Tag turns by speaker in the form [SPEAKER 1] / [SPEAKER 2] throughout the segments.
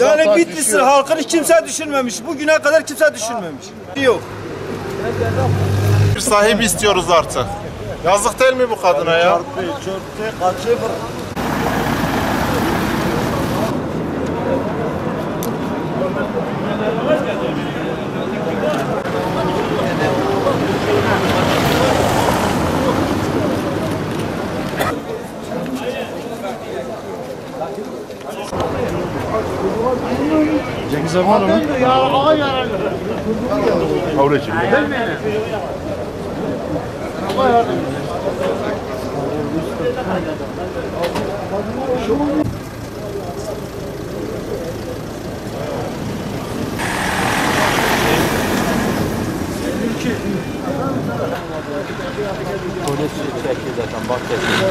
[SPEAKER 1] Yani Bitlis'in halkını kimse düşünmemiş. Bugüne kadar kimse düşünmemiş. Yok.
[SPEAKER 2] Bir sahibi istiyoruz artık. Yazık değil mi bu kadına ya?
[SPEAKER 3] Cengiz abi var mı? Avra için.
[SPEAKER 4] Polis çekiyor zaten, bak çekiyor.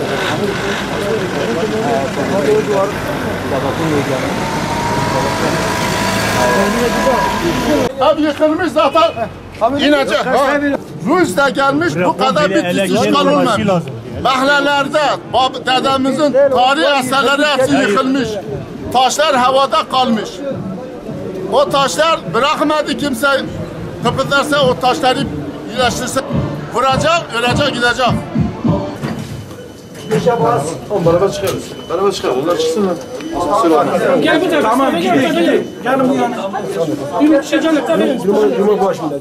[SPEAKER 2] Ev yıkılmış zaten. İnecek. Rus da gelmiş, bu kadar Bitlis işgal olmamış. Mahallelerde dedemizin tarihi eserleri hepsi yıkılmış. Taşlar havada kalmış. O taşlar bırakmadı kimse kıpırdarsa, o taşları iyileştirse vuracak, ölecek, gidecek.
[SPEAKER 3] Beraber çıkarız. Beraber çıkalım. Onlar çıksınlar.
[SPEAKER 5] Gel bu tarafa. Tamam. Gelin bu yana. Bir şey canım tabii.
[SPEAKER 3] Cumhurbaşkanı.